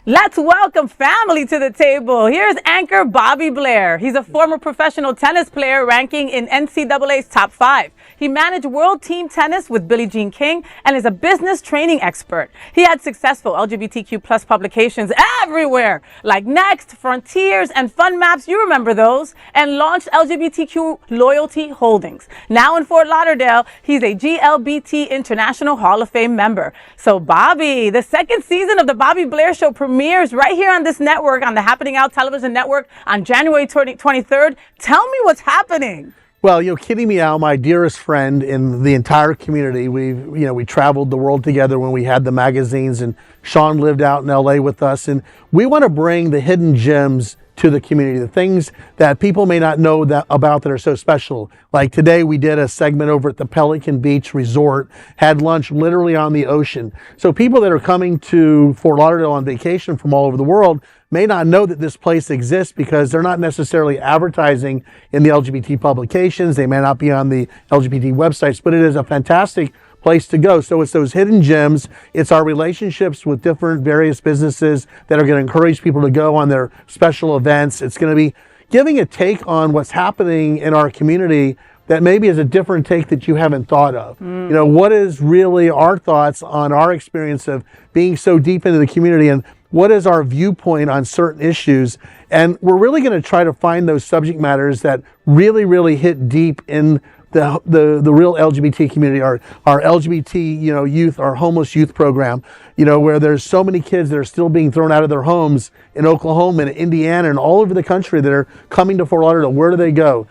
Let's welcome family to the table. Here's anchor Bobby Blair. He's a former professional tennis player ranking in NCAA's top 5. He managed world team tennis with Billie Jean King and is a business training expert. He had successful LGBTQ plus publications everywhere, like Next, Frontiers, and Fun Maps, you remember those, and launched LGBTQ Loyalty Holdings. Now in Fort Lauderdale, he's a GLBT International Hall of Fame member. So Bobby, the second season of the Bobby Blair Show premieres right here on this network, on the Happening Out Television Network on January 23rd. Tell me what's happening. Well, Kitty Meow, my dearest friend in the entire community, we traveled the world together when we had the magazines, and Sean lived out in LA with us, and we want to bring the hidden gems to the community, the things that people may not know about that are so special. Like today, we did a segment over at the Pelican Beach Resort, had lunch literally on the ocean. So people that are coming to Fort Lauderdale on vacation from all over the world may not know that this place exists because they're not necessarily advertising in the LGBT publications. They may not be on the LGBT websites, but it is a fantastic place to go. So it's those hidden gems. It's our relationships with different various businesses that are going to encourage people to go on their special events. It's going to be giving a take on what's happening in our community that maybe is a different take that you haven't thought of. What is really our thoughts on our experience of being so deep into the community, and what is our viewpoint on certain issues? And we're really going to try to find those subject matters that really, really hit deep in the real LGBT community, our LGBT youth, our homeless youth program, where there's so many kids that are still being thrown out of their homes in Oklahoma and Indiana and all over the country that are coming to Fort Lauderdale. Where do they go?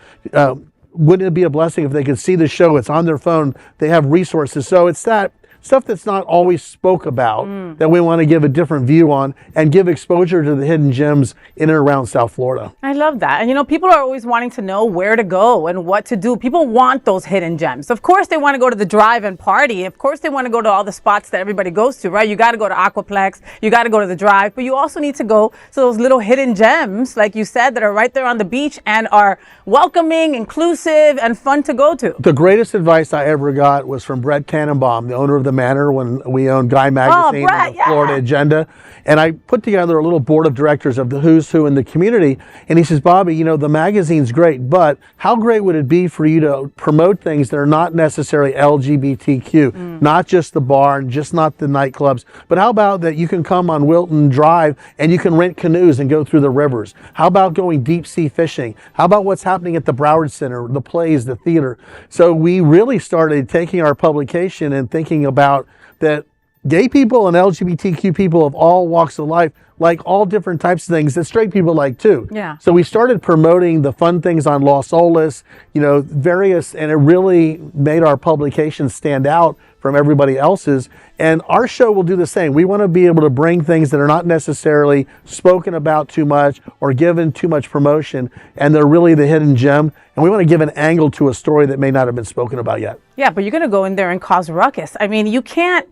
Wouldn't it be a blessing if they could see the show? It's on their phone. They have resources. So it's that stuff that's not always spoke about that we want to give a different view on and give exposure to the hidden gems in and around South Florida. I love that. And people are always wanting to know where to go and what to do. People want those hidden gems. Of course they want to go to the drive and party. Of course they want to go to all the spots that everybody goes to, right? You got to go to Aquaplex, you got to go to the drive, but you also need to go to those little hidden gems, like you said, that are right there on the beach and are welcoming, inclusive, and fun to go to. The greatest advice I ever got was from Brett Tannenbaum, the owner of the Manor, when we owned Guy Magazine Brett, and the Florida Agenda. And I put together a little board of directors of the who's who in the community. And he says, Bobby, the magazine's great, but how great would it be for you to promote things that are not necessarily LGBTQ, not just the bar and just not the nightclubs, but how about that you can come on Wilton Drive and you can rent canoes and go through the rivers? How about going deep sea fishing? How about what's happening at the Broward Center, the plays, the theater? So we really started taking our publication and thinking about that gay people and LGBTQ people of all walks of life like all different types of things that straight people like too. Yeah. So we started promoting the fun things on Los Olas, various, and it really made our publication stand out from everybody else's. And our show will do the same. We want to be able to bring things that are not necessarily spoken about too much or given too much promotion, and they're really the hidden gem. And we want to give an angle to a story that may not have been spoken about yet. Yeah, but you're going to go in there and cause ruckus. I mean, you can't,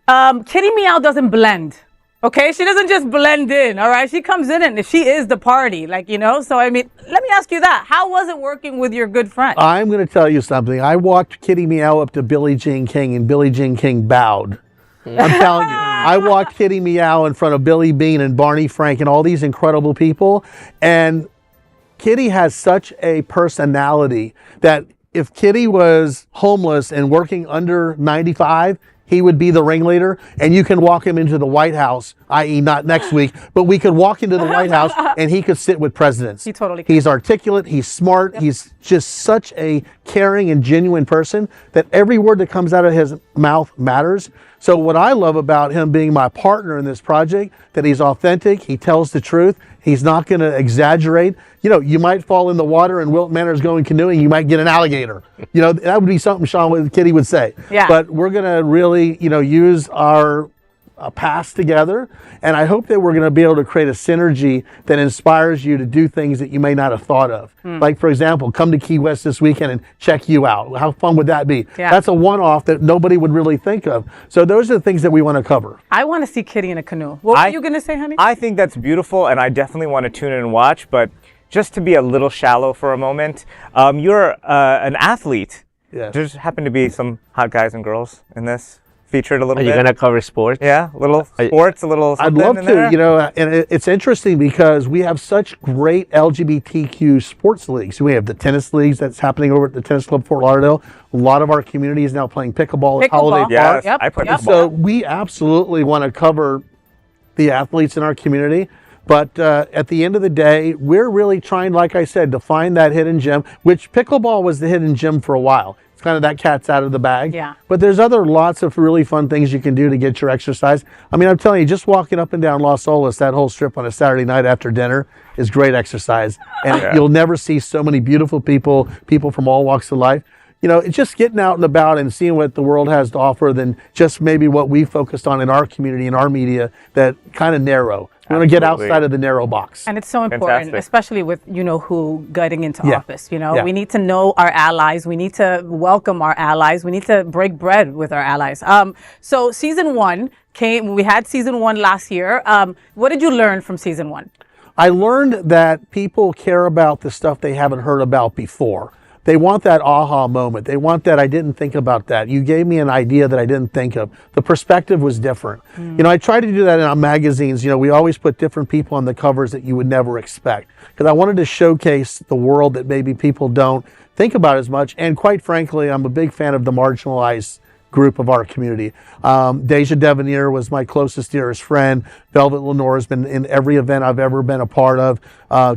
Kitty Meow doesn't blend. Okay, she doesn't just blend in, all right? She comes in and she is the party, So, I mean, let me ask you that. How was it working with your good friend? I'm going to tell you something. I walked Kitty Meow up to Billie Jean King, and Billie Jean King bowed. I'm telling you. I walked Kitty Meow in front of Billy Bean and Barney Frank and all these incredible people, and Kitty has such a personality that if Kitty was homeless and working under 95, he would be the ringleader, and you can walk him into the White House, i.e. not next week, but we could walk into the White House and he could sit with presidents. He totally can. He's articulate, he's smart, he's just such a caring and genuine person that every word that comes out of his mouth matters. So what I love about him being my partner in this project, that he's authentic, he tells the truth, he's not going to exaggerate. You might fall in the water and Wilton Manor's going canoeing, you might get an alligator. That would be something Kitty would say. Yeah. But we're going to really, use our past together, and I hope that we're going to be able to create a synergy that inspires you to do things that you may not have thought of. Like, for example, come to Key West this weekend and check you out. How fun would that be? Yeah. That's a one-off that nobody would really think of. So those are the things that we want to cover. I want to see Kitty in a canoe. What were you going to say, honey? I think that's beautiful, and I definitely want to tune in and watch, but just to be a little shallow for a moment, you're an athlete. Yes. There's happen to be some hot guys and girls in this. featured a little Are bit. you gonna cover sports? Yeah, a little sports, a little I'd something love in to, there. you know, and it's interesting because we have such great LGBTQ sports leagues. We have the tennis leagues that's happening over at the Tennis Club Fort Lauderdale. A lot of our community is now playing pickleball at Holiday Yes, Park. Yep, I put yep. the So we absolutely want to cover the athletes in our community. But at the end of the day, we're really trying, like I said, to find that hidden gem, which pickleball was the hidden gem for a while. It's kind of that cat's out of the bag. Yeah. But there's lots of really fun things you can do to get your exercise. I mean, I'm telling you, just walking up and down Los Olas, that whole strip on a Saturday night after dinner is great exercise. And you'll never see so many beautiful people from all walks of life. You know, it's just getting out and about and seeing what the world has to offer than just maybe what we focused on in our community, in our media, that kind of narrow. We want to get Absolutely. outside of the narrow box. And it's so important, Fantastic. especially with, you know, who getting into Yeah. office. You know, Yeah. we need to know our allies. We need to welcome our allies. We need to break bread with our allies. So season 1 came, we had season 1 last year. What did you learn from season 1? I learned that people care about the stuff they haven't heard about before. They want that aha moment. They want that, I didn't think about that. You gave me an idea that I didn't think of. The perspective was different. You know, I try to do that in our magazines. You know, we always put different people on the covers that you would never expect. Because I wanted to showcase the world that maybe people don't think about as much. And quite frankly, I'm a big fan of the marginalized group of our community. Deja Devenir was my closest, dearest friend. Velvet Lenore has been in every event I've ever been a part of.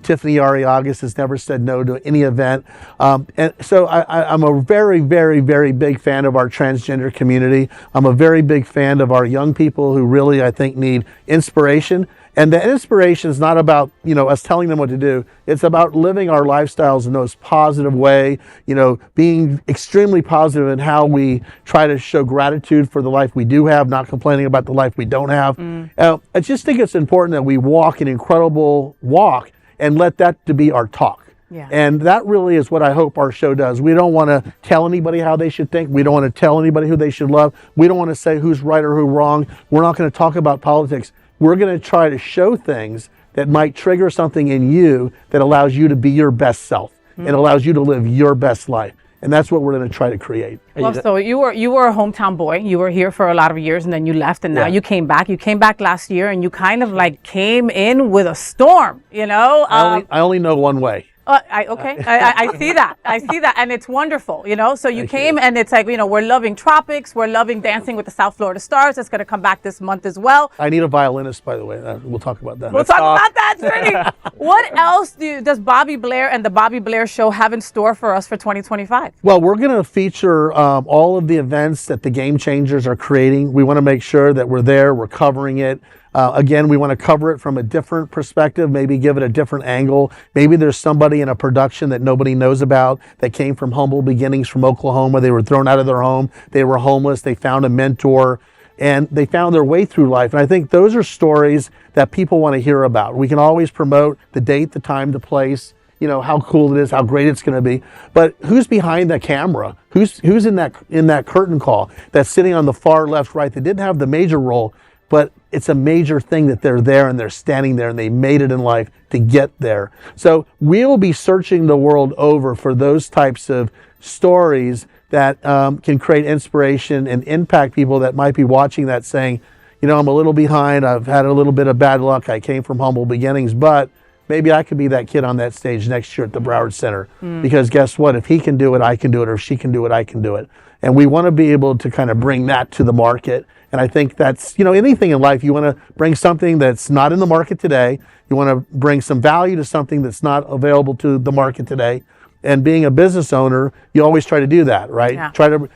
Tiffany Ariagas has never said no to any event. And so I'm a very, very, very big fan of our transgender community. I'm a very big fan of our young people who really, I think, need inspiration. And the inspiration is not about, you know, us telling them what to do. It's about living our lifestyles in the most positive way, you know, being extremely positive in how we try to show gratitude for the life we do have, not complaining about the life we don't have. I just think it's important that we walk an incredible walk and let that to be our talk. Yeah. And that really is what I hope our show does. We don't want to tell anybody how they should think. We don't want to tell anybody who they should love. We don't want to say who's right or who's wrong. We're not going to talk about politics. We're going to try to show things that might trigger something in you that allows you to be your best self and allows you to live your best life. And that's what we're going to try to create. Well, so you were a hometown boy. You were here for a lot of years, and then you left, and now Yeah. you came back. You came back last year, and you kind of like came in with a storm. You know. I only know one way. I see that. I see that. And it's wonderful, you know? So you came and it's like, you know, we're loving Tropics. We're loving Dancing with the South Florida Stars. It's going to come back this month as well. I need a violinist, by the way. We'll talk about that. We'll talk about that, Trinity. What else does Bobby Blair and the Bobby Blair Show have in store for us for 2025? Well, we're going to feature all of the events that the Game Changers are creating. We want to make sure that we're there, we're covering it. Again, we want to cover it from a different perspective, maybe give it a different angle. Maybe there's somebody in a production that nobody knows about that came from humble beginnings from Oklahoma. They were thrown out of their home. They were homeless. They found a mentor and they found their way through life. And I think those are stories that people want to hear about. We can always promote the date, the time, the place, you know, how cool it is, how great it's going to be. But who's behind the camera? Who's in that curtain call that's sitting on the far left, right, that didn't have the major role, but it's a major thing that they're there and they're standing there and they made it in life to get there. So we'll be searching the world over for those types of stories that can create inspiration and impact people that might be watching that saying, you know, I'm a little behind, I've had a little bit of bad luck, I came from humble beginnings, but maybe I could be that kid on that stage next year at the Broward Center. Because guess what? If he can do it, I can do it. Or if she can do it, I can do it. And we want to be able to kind of bring that to the market. And I think that's, you know, anything in life, you want to bring something that's not in the market today. You want to bring some value to something that's not available to the market today. And being a business owner, you always try to do that, right? Yeah. Try to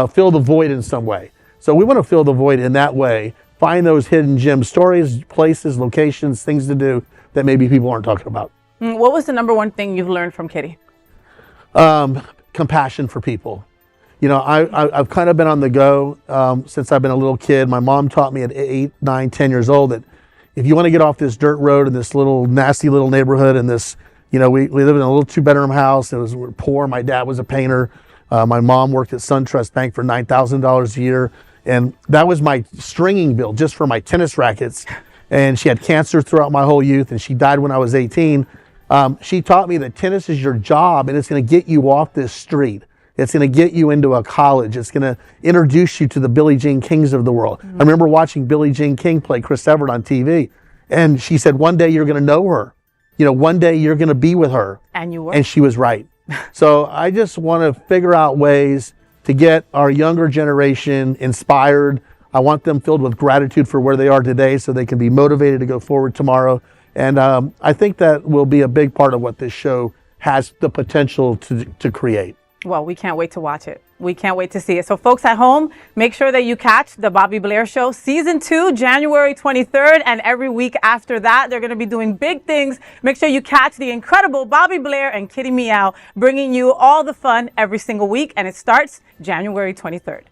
fill the void in some way. So we want to fill the void in that way. Find those hidden gem stories, places, locations, things to do that maybe people aren't talking about. What was the number one thing you've learned from Kitty? Compassion for people. You know, I've kind of been on the go since I've been a little kid. My mom taught me at 8, 9, 10 years old that if you want to get off this dirt road in this little nasty little neighborhood and this, you know, we lived in a little 2-bedroom house. We were poor. My dad was a painter. My mom worked at SunTrust Bank for $9,000 a year. And that was my stringing bill just for my tennis rackets. And she had cancer throughout my whole youth and she died when I was 18. She taught me that tennis is your job and it's going to get you off this street. It's going to get you into a college. It's going to introduce you to the Billie Jean Kings of the world. I remember watching Billie Jean King play Chris Evert on TV, and she said, one day you're going to know her. You know, one day you're going to be with her. And you were. And she was right. So I just want to figure out ways to get our younger generation inspired. I want them filled with gratitude for where they are today so they can be motivated to go forward tomorrow. And I think that will be a big part of what this show has the potential to create. Well, we can't wait to watch it. We can't wait to see it. So folks at home, make sure that you catch the Bobby Blair Show Season 2, January 23rd. And every week after that, they're going to be doing big things. Make sure you catch the incredible Bobby Blair and Kitty Meow, bringing you all the fun every single week. And it starts January 23rd.